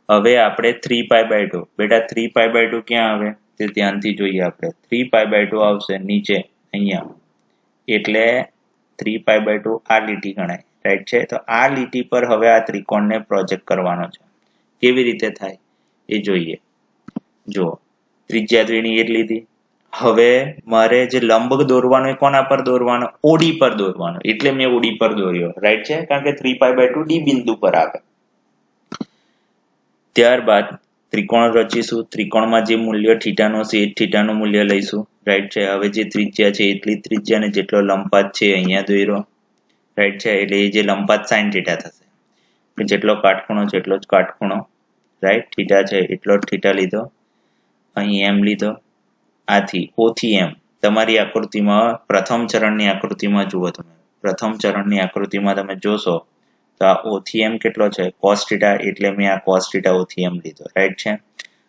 હવે આપણે 3π/2. બેટા 3π/2 ક્યાં આવે? તે ધ્યાનથી જોઈએ. આપણે 3π/2 આવશે નીચે અહીંયા. એટલે 3π/2 આ લીટી ગણાય. રાઈટ છે? તો આ લીટી પર હવે આ ત્રિકોણને પ્રોજેક્ટ કરવાનો છે. કેવી રીતે થાય એ જોઈએ. જો ત્રિજ્યા તો એની 1 લીધી. હવે મારે જે લંબ દોરવાનો એ કોના પર દોરવાનો? OD પર દોરવાનો. એટલે મેં OD પર દોર્યો. રાઈટ છે? કારણ કે 3π/2 D બિંદુ પર આવે. ત્યારબાદ ત્રિકોણ રચીશું. ત્રિકોણમાં જે મૂલ્ય થીટાનો છે એ થીટાનું મૂલ્ય લઈશું. રાઈટ છે? હવે જે ત્રિજ્યા છે એટલી ત્રિજ્યા ને જેટલો લંબાત છે અહીંયા દોર્યો. રાઈટ છે? એટલે એ જે લંબાત sin થીટા થશે. જેટલો કાટખૂણો છે એટલો જ કાટખૂણો. રાઈટ? થીટા છે એટલો જ થીટા લીધો. અહીં એમ લીધો. આથી O થી M. તમારી આકૃતિમાં પ્રથમ ચરણની આકૃતિમાં જુઓ તમે. પ્રથમ ચરણની આકૃતિમાં તમે જોશો તો આ O થી M કેટલો છે? cos theta. એટલે મેં આ cos થીટા O થી M લીધો. રાઈટ છે?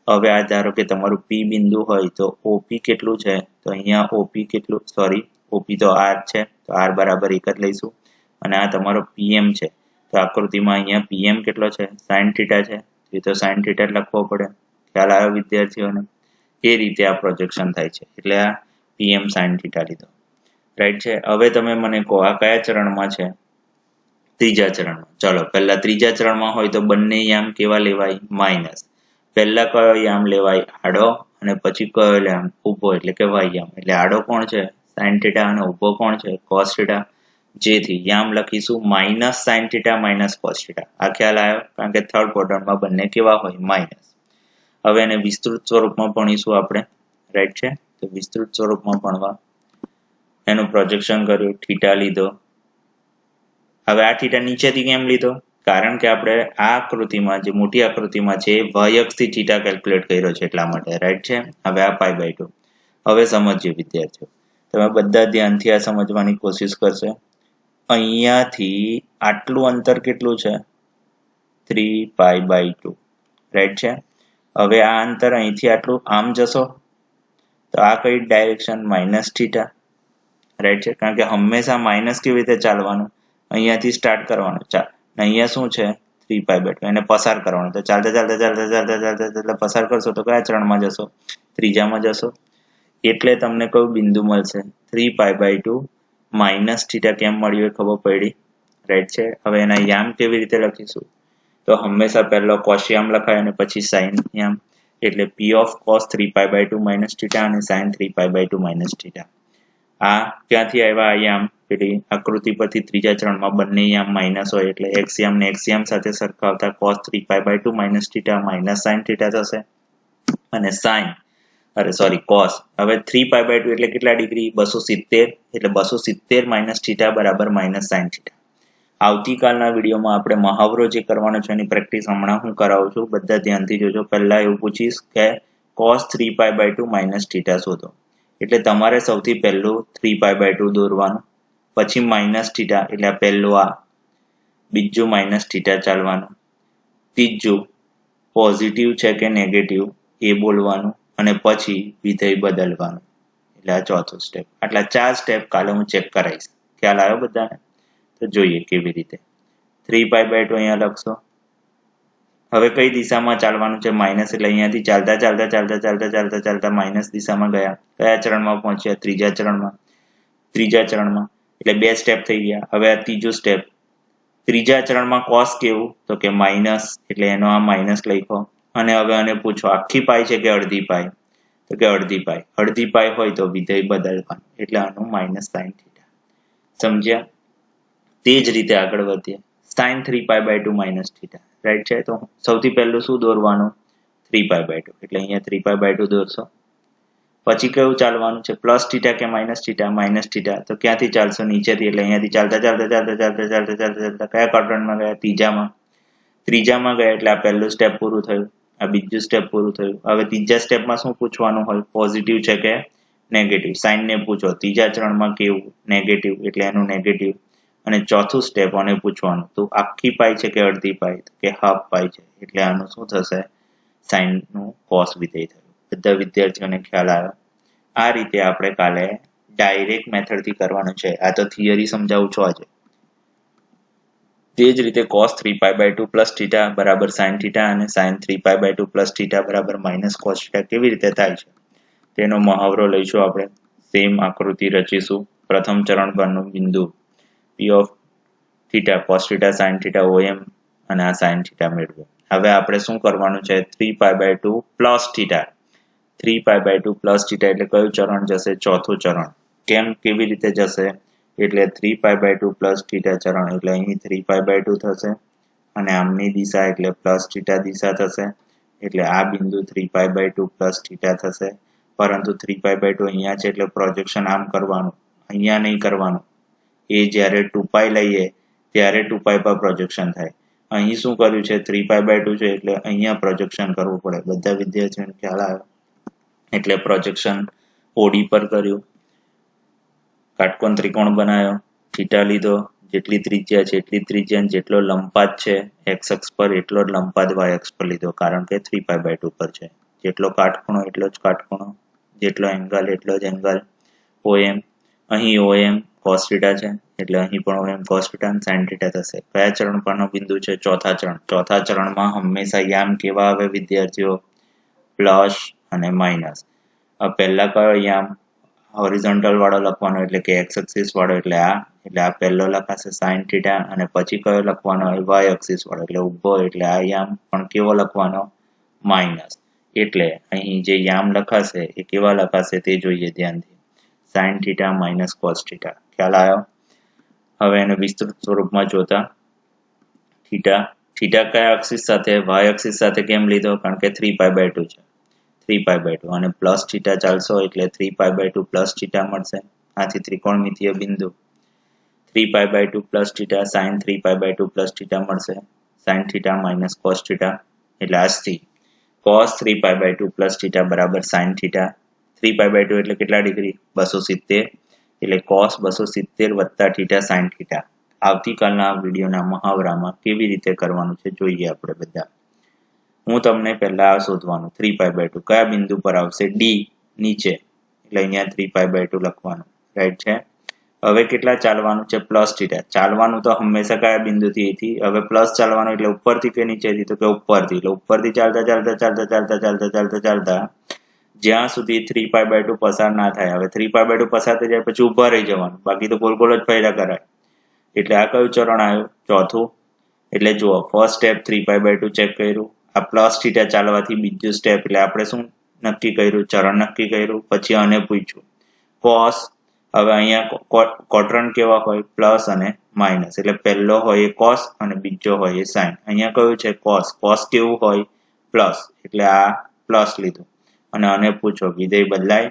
હવે આ ધારો કે તમારું P બિંદુ હોય તો OP કેટલું છે? તો અહીંયા OP કેટલું? સોરી, OP તો R છે. તો R બરાબર 1 જ લઈશું. અને આ તમારો PM છે. તો આકૃતિમાં અહીંયા PM કેટલો છે? sin થીટા છે. એ તો sin થીટા લખવો પડે. ખ્યાલ આવ્યો વિદ્યાર્થીઓને? એ રીતે આ પ્રોજેક્શન થાય છે. એટલે આ PM sin થીટા લીધો. રાઈટ છે? હવે તમે મને કહો આ કયા ચરણમાં છે? ત્રીજા ચરણમાં. ચાલો, પહેલા ત્રીજા ચરણમાં હોય તો બંને યામ કેવા લેવાય? માઇનસ. પહેલા કયો યામ લેવાય? આડો. અને પછી કયો યામ? ઊભો, એટલે કે y યામ. એટલે આડો કોણ છે? sin theta. અને ઊભો કોણ છે? cos theta. જેથી યામ લખીશું minus sin theta minus cos theta. આ ખ્યાલ આવ્યો? કારણ કે થર્ડ ક્વોડ્રન્ટમાં બંને કેવા હોય? માઇનસ. હવે એને વિસ્તૃત સ્વરૂપમાં ભણીશું આપણે. રાઈટ છે? તો વિસ્તૃત સ્વરૂપમાં ભણવા એનું પ્રોજેક્શન કર્યું. થીટા લીધો. હવે આ થીટા નીચેથી કેમ લીધો? કારણ કે આપણે આ આકૃતિમાં જે મોટી આકૃતિમાં છે y અક્ષથી થીટા કેલ્ક્યુલેટ કર્યો છે એટલા માટે. રાઈટ છે? હવે આ π/2. હવે સમજીએ વિદ્યાર્થીઓ. તમે બધા ધ્યાનથી આ સમજવાની કોશિશ કરશે. અહીંયાથી આટલું અંતર કેટલું છે? 3π/2. રાઈટ છે? હવે આ અંતર અહીંથી આટલું આમ જશો તો આ કઈ ડાયરેક્શન? Minus theta. રાઈટ છે? કારણ કે હંમેશા માઇનસ કેવી રીતે ચાલવાનું? અહીંયાથી સ્ટાર્ટ કરવાનું. ચાલ, અહીંયા શું છે? 3π/2. એને પસાર કરવાનું. તો ચાલતા પસાર કરશો તો કયા ચરણમાં જશો? ત્રીજામાં જશો. એટલે તમને કયું બિંદુ મળશે? 3π/2 માઇનસ થીટા. કેમ મળ્યું એ ખબર પડી? રાઈટ છે? હવે એના યામ કેવી રીતે લખીશું? તો હંમેશા પહેલો cos યામ લખાય અને પછી sin યામ. એટલે p of cos 3π/2 minus theta અને sin 3π/2 minus theta. આ ક્યાંથી આવ્યા? આ યામ પેલી આકૃતિ પરથી ત્રીજા ચરણમાં બંને યામ માઇનસ હોય એટલે x યામ ને x યામ સાથે સરખાવતા cos 3π/2 minus theta minus sin theta થશે અને cos હવે 3π/2 એટલે કેટલા ડિગ્રી? 270 એટલે 270 minus theta બરાબર minus sin theta. આવતીકાલના વિડીયોમાં આપણે મહાવરો જે કરવાનો છે એની પ્રેક્ટિસ હમણાં હું કરાવું છું, બધા ધ્યાનથી જોજો. પહેલા એવું પૂછીશ કે cos 3π/2 minus theta શોધો, એટલે તમારે સૌથી પહેલું 3π/2 દોરવાનું, પછી minus theta એટલે આ પહેલું, આ બીજું minus theta ચાલવાનું, ત્રીજું પોઝિટિવ છે કે નેગેટિવ એ બોલવાનું અને પછી વિધેય બદલવાનું, એટલે આ ચોથું સ્ટેપ. આટલા 4 સ્ટેપ કાલે હું ચેક કરાવીશ. ખ્યાલ આવ્યો બધાને? તો જોઈએ કેવી રીતે. 3π/2 અહીંયા લખશો. હવે કઈ દિશામાં ચાલવાનું છે? માઇનસ, એટલે અહીંયાથી ચાલતા ચાલતા ચાલતા ચાલતા ચાલતા ચાલતા માઇનસ દિશામાં ગયા. કયા ચરણમાં પહોંચ્યા? ત્રીજા ચરણમાં. એટલે 2 સ્ટેપ થઈ ગયા. હવે આ ત્રીજું સ્ટેપ. ત્રીજા ચરણમાં cos કેવું? તો કે માઇનસ, એટલે એનો આ માઇનસ લખો. અને હવે આને પૂછો આખી પાઈ છે કે અડધી પાઈ? તો કે અડધી પાઈ. અડધી પાઈ હોય તો વિધેય બદલવાનું, એટલે આનું minus sin theta. સમજ્યા? તે જ રીતે આગળ વધીએ. sin 3π/2 minus theta, રાઈટ છે? તો સૌથી પહેલું શું દોરવાનું? 3π/2, એટલે અહીંયા 3π/2 દોરશો. પછી કયું ચાલવાનું છે? પ્લસ થીટા કે માઇનસ થીટા? Minus theta. તો ક્યાંથી ચાલશો? નીચેથી, એટલે અહીંયાથી ચાલતા ચાલતા ચાલતા ચાલતા ચાલતા ચાલતા ચાલતા કયા ક્વોડ્રન્ટમાં ગયા? ત્રીજામાં ગયા, એટલે આ પહેલું સ્ટેપ પૂરું થયું, આ બીજું સ્ટેપ પૂરું થયું. હવે ત્રીજા સ્ટેપમાં શું પૂછવાનું હોય? પોઝિટિવ છે કે નેગેટિવ? સાઇન ને પૂછો. ત્રીજા ચરણમાં કેવું? નેગેટિવ, એટલે એનું નેગેટિવ. અને ચોથું સ્ટેપ આને પૂછવાનું, તો આખી પાઈ છે કે અડધી પાઈ? કે હાફ પાઈ છે, એટલે આનું શું થશે? સાઇન નું કોસ વિધેય થયું. બધા વિદ્યાર્થીઓને ખ્યાલ આવ્યો? આ રીતે આપણે કાલે ડાયરેક્ટ મેથડ થી કરવાનું છે. આ તો થિયરી સમજાવું છું આજે. તે જ રીતે cos 3π/2 plus theta બરાબર sin theta અને sin 3π/2 plus theta બરાબર minus cos theta કેવી રીતે થાય છે તેનો મહાવરો લઈશું આપણે. સેમ આકૃતિ રચીશું. પ્રથમ ચરણ પરનું બિંદુ p of theta cos theta sin theta OM અને આ sin theta મેળવો. હવે આપણે શું કરવાનું છે? 3π/2 plus theta. 3π/2 plus theta એટલે કયું ચરણ જશે? ચોથું ચરણ. કેમ? કેવી રીતે જશે? એટલે 3π/2 plus theta ચરણ, એટલે અહીં 3π/2 થશે અને આમની દિશા એટલે plus theta દિશા થશે, એટલે આ બિંદુ 3π/2 plus theta થશે. પરંતુ 3π/2 અહીંયા છે એટલે પ્રોજેક્શન આમ કરવાનું, અહીંયા નહીં કરવાનું. એ જ્યારે 2π લઈએ ત્યારે 2π પર પ્રોજેક્શન થાય. અહીં શું કર્યું છે? 3π/2 છે એટલે અહીંયા પ્રોજેક્શન કરવું પડે. બધા વિદ્યાર્થીઓને ખ્યાલ આવ્યો? એટલે પ્રોજેક્શન ઓડી પર કર્યું. કાટકોણ ત્રિકોણ બનાવ્યો, થીટા લીધો, જેટલી ત્રિજ્યા છે એટલી ત્રિજ્યા, જેટલો લંબાદ છે x અક્ષ પર એટલો જ લંબાદ y અક્ષ પર લીધો, કારણ કે 3π/2 પર છે. જેટલો કાટખૂણો એટલો જ કાટખૂણો, જેટલો એંગલ એટલો જ એંગલ. OM, અહીં OM cos theta છે એટલે અહીં પણ OM cos theta અને sin theta થશે. કયા ચરણ પરનો બિંદુ છે? ચોથા ચરણ. ચોથા ચરણમાં હંમેશા યામ કેવા આવે વિદ્યાર્થીઓ? પ્લસ અને માઇનસ. પહેલા કયો યામ? હોરિઝોન્ટલ વાળો લખવાનો, એટલે કે x એક્સિસ વાળો, એટલે આ પહેલો લખાશે sin theta. અને પછી કયો લખવાનો? y એક્સિસ વાળો, એટલે ઊભો, એટલે આ યામ પણ કેવો લખવાનો? માઇનસ. એટલે અહીં જે યામ લખાશે એ કેવા લખાશે તે જોઈએ ધ્યાનથી. sin theta minus cos theta. ખ્યાલ આવ્યો? હવે એને વિસ્તૃત સ્વરૂપમાં જોતા, થીટા કયા એક્સિસ સાથે? y એક્સિસ સાથે. કેમ લીધો? કારણ કે 3π/2 છે. 3π/2 અને પ્લસ થીટા ચાલશો એટલે 3π/2 પ્લસ થીટા મળશે. આથી ત્રિકોણમિતીય બિંદુ 3π/2 plus theta sin 3π/2 plus theta મળશે. sin theta minus cos theta, એટલે આજથી cos 3π/2 પ્લસ થીટા બરાબર sin થીટા. 3π/2 એટલે કેટલા ડિગ્રી? 270, એટલે cos 270 વત્તા થીટા sin થીટા. આવતીકાલના વિડીયોના મહાવરામાં કેવી રીતે કરવાનું છે જોઈએ આપણે બધા. હું તમને પહેલા આ શોધવાનું. 3π/2 કયા બિંદુ પર આવશે? D નીચે, એટલે અહીંયા 3π/2 લખવાનું, રાઈટ છે. હવે કેટલા ચાલવાનું છે? Plus theta. ચાલવાનું તો હંમેશા કયા બિંદુથી? અહીંથી. હવે પ્લસ ચાલવાનું એટલે ઉપરથી કે નીચેથી? તો કે ઉપરથી. એટલે ઉપરથી ચાલતા ચાલતા ચાલતા ચાલતા ચાલતા ચાલતા ચાલતા જ્યાં સુધી 3π/2 પસાર ના થાય. હવે 3π/2 પસાર થઈ જાય પછી ઉભા રહી જવાનું, બાકી તો ગોલ ગોલ જ ફર્યા કરાય. એટલે આ કયું ચરણ આવ્યું? ચોથું. એટલે જુઓ, ફર્સ્ટ સ્ટેપ 3π/2 ચેક કર્યું, આ પ્લસ થીટા ચાલવાથી બીજું સ્ટેપ એટલે આપણે શું નક્કી કર્યું? ચરણ નક્કી કર્યું. પછી આને પૂછ્યું cos. હવે અહીંયા ક્વોડ્રન્ટ કેવા હોય? પ્લસ અને માઇનસ. એટલે પહેલો હોય એ cos અને બીજો હોય એ sin. અહીંયા કયું છે? cos. cos કેવું હોય? પ્લસ. એટલે આ પ્લસ લીધું. અને આને પૂછો વિધેય બદલાય?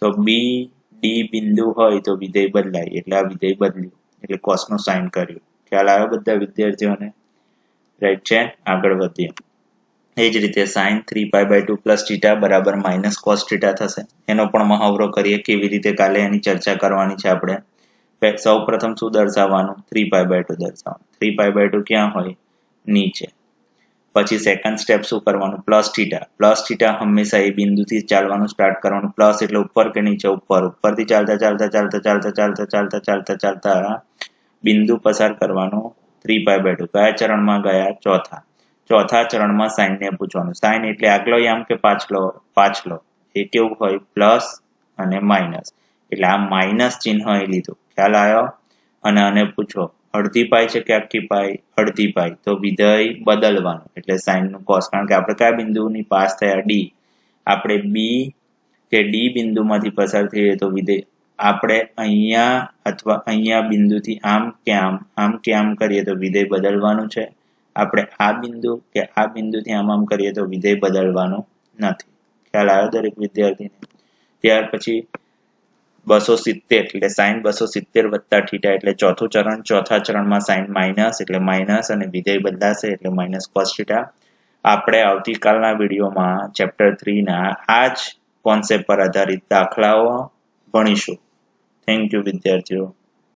તો બી ડી બિંદુ હોય તો વિધેય બદલાય. એટલે આ વિધેય બદલ્યું. એટલે cos નું sin કર્યું. ખ્યાલ આવ્યો બધા વિદ્યાર્થીઓને? રાઈટ છે. આગળ વધીએ. એ જ રીતે sin 3π/2 plus theta બરાબર minus cos theta થશે. એનો પણ મહાવરો કરીએ કેવી રીતે, કાલે એની ચર્ચા કરવાની છે આપણે. સૌ પ્રથમ શું દર્શાવવાનું? 3π/2 દર્શાવવાનું. 3π/2 ક્યાં હોય? નીચે. પછી સેકન્ડ સ્ટેપ શું કરવાનું? Plus theta. પ્લસ થીટા હંમેશા એ બિંદુથી ચાલવાનું સ્ટાર્ટ કરવાનું. પ્લસ એટલે ઉપર કે નીચે? ઉપર. ઉપરથી ચાલતા ચાલતા ચાલતા ચાલતા ચાલતા ચાલતા ચાલતા ચાલતા બિંદુ પસાર કરવાનું. 3π/2 કયા ચરણમાં ગયા? ચોથા. ચોથા ચરણમાં સાઇન ને પૂછવાનું. સાઇન એટલે આગલો યામ કે પાછલો? એ કેવું હોય? પ્લસ અને માઇનસ. એટલે આ માઇનસ ચિહ્ન એ લીધું. ખ્યાલ આવ્યો? અને આને પૂછો અડધી પાઈ છે કે આખી પાઈ? અડધી પાઈ. તો વિધેય બદલવાનું. એટલે સાઇન નું cos. કારણ કે આપણે કયા બિંદુની પાસ થયા? ડી. આપણે બી કે ડી બિંદુમાંથી પસાર થઈએ તો વિધેય આપણે અહીંયા અથવા અહીંયા બિંદુથી આમ કે આમ કે આમ કરીએ તો વિધેય બદલવાનું છે. આપણે આ બિંદુ કે આ બિંદુથી આમ કરીએ તો વિધેય બદલવાનું નથી. ખ્યાલ આવ્યો દરેક વિદ્યાર્થીને? ત્યાર પછી 270 એટલે sin 270 વત્તા થીટા એટલે ચોથું ચરણ. ચોથા ચરણમાં sin માઇનસ એટલે માઇનસ અને વિધેય બદલાશે એટલે માઇનસ cos થીટા. આપણે આવતીકાલના વિડીયોમાં ચેપ્ટર 3 ના આ જ કોન્સેપ્ટ પર આધારિત દાખલાઓ ભણીશું. થેન્ક યુ વિદ્યાર્થીઓ.